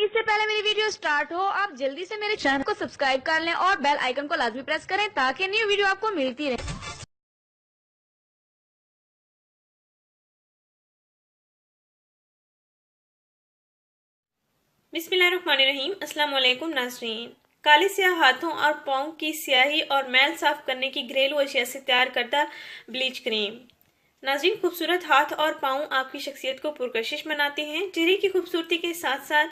इससे पहले मेरी वीडियो स्टार्ट हो आप जल्दी से मेरे चैनल को सब्सक्राइब कर लें और बेल आइकन को लाजमी प्रेस करें ताकि न्यू वीडियो आपको मिलती रहे। बिस्मिल्लाहिर्रहमानिर्रहीम। अस्सलाम वालेकुम नाज़रीन। काले स्याह हाथों और पाँव की स्याही और मैल साफ करने की घरेलू अशिया से तैयार करदा ब्लीच क्रीम। नाज़रीन, खूबसूरत हाथ और पाँव आपकी शख्सियत को पुरकशिश बनाते हैं। चेहरे की खूबसूरती के साथ साथ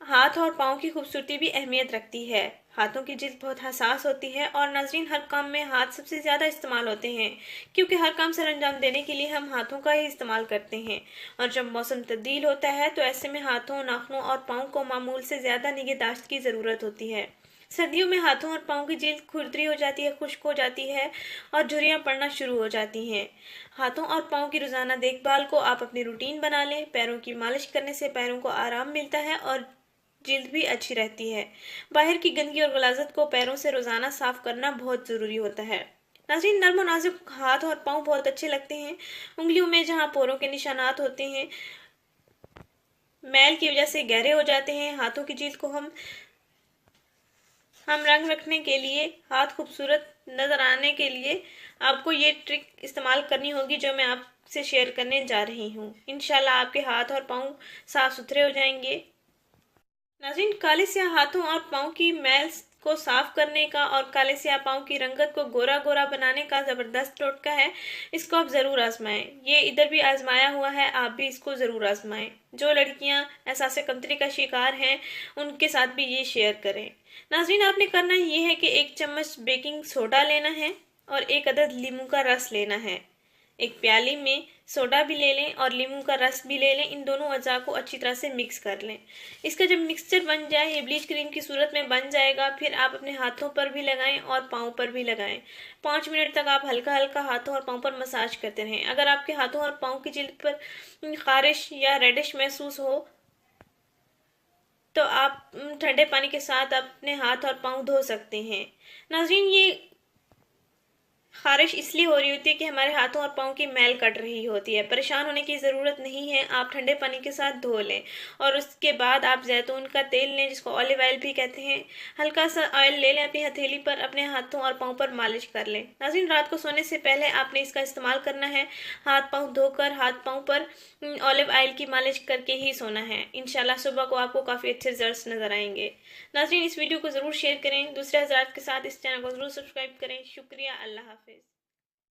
हाथ और पाँव की खूबसूरती भी अहमियत रखती है। हाथों की जिल्द बहुत हसास होती है और नाज़रीन, हर काम में हाथ सबसे ज़्यादा इस्तेमाल होते हैं, क्योंकि हर काम सर अंजाम देने के लिए हम हाथों का ही इस्तेमाल करते हैं। और जब मौसम तब्दील होता है तो ऐसे में हाथों, नाखूनों और पाँव को मामूल से ज़्यादा निगहदाश्त की ज़रूरत होती है। सर्दियों में हाथों और पाँव की जिल्द खुरदरी हो जाती है, खुश्क हो जाती है और झुर्रियाँ पड़ना शुरू हो जाती हैं। हाथों और पाँव की रोज़ाना देखभाल को आप अपनी रूटीन बना लें। पैरों की मालिश करने से पैरों को आराम मिलता है और जिल्द भी अच्छी रहती है। बाहर की गंदगी और गलाजत को पैरों से रोजाना साफ करना बहुत जरूरी होता है। नाज़रीन, नर्म और नाजुक हाथ और पाँव बहुत अच्छे लगते हैं। उंगलियों में जहाँ पोरों के निशानात होते हैं मैल की वजह से गहरे हो जाते हैं। हाथों की जिल्द को हम रंग रखने के लिए, हाथ खूबसूरत नजर आने के लिए आपको ये ट्रिक इस्तेमाल करनी होगी जो मैं आपसे शेयर करने जा रही हूँ। इंशाल्लाह आपके हाथ और पाँव साफ सुथरे हो जाएंगे। नाज़रीन, काले स्याह हाथों और पाँव की मैल को साफ करने का और काले स्याह पाँव की रंगत को गोरा गोरा बनाने का ज़बरदस्त टोटका है। इसको आप ज़रूर आजमाएं। ये इधर भी आजमाया हुआ है, आप भी इसको ज़रूर आजमाएं। जो लड़कियां एहसास कमतरी का शिकार हैं उनके साथ भी ये शेयर करें। नाज़रीन, आपने करना ये है कि 1 चम्मच बेकिंग सोडा लेना है और 1 अदद लीमू का रस लेना है। एक प्याली में सोडा भी ले लें और लीमू का रस भी ले लें। इन दोनों अज़ा को अच्छी तरह से मिक्स कर लें। इसका जब मिक्सचर बन जाए, ये ब्लीच क्रीम की सूरत में बन जाएगा, फिर आप अपने हाथों पर भी लगाएं और पाँव पर भी लगाएं। 5 मिनट तक आप हल्का हल्का हाथों और पाँव पर मसाज करते रहें। अगर आपके हाथों और पाँव की जिल्द पर खारिश या रेडिश महसूस हो तो आप ठंडे पानी के साथ अपने हाथ और पाँव धो सकते हैं। नाज़रीन, ये खारिश इसलिए हो रही होती है कि हमारे हाथों और पाँव की मैल कट रही होती है। परेशान होने की ज़रूरत नहीं है, आप ठंडे पानी के साथ धो लें और उसके बाद आप जैतून का तेल लें, जिसको ऑलिव ऑयल भी कहते हैं। हल्का सा ऑयल ले लें, अपनी हथेली पर अपने हाथों और पाँव पर मालिश कर लें। नाज़रीन, रात को सोने से पहले आपने इसका इस्तेमाल करना है। हाथ पाँव धोकर हाथ पाँव पर ऑलिव ऑयल की मालिश करके ही सोना है। इंशाल्लाह सुबह को आपको काफ़ी अच्छे रिजल्ट्स नजर आएंगे। नाज़रीन, इस वीडियो को ज़रूर शेयर करें, दूसरे हज़रात के साथ इस चैनल को ज़रूर सब्सक्राइब करें। शुक्रिया। अल्लाह हाफ़िज़।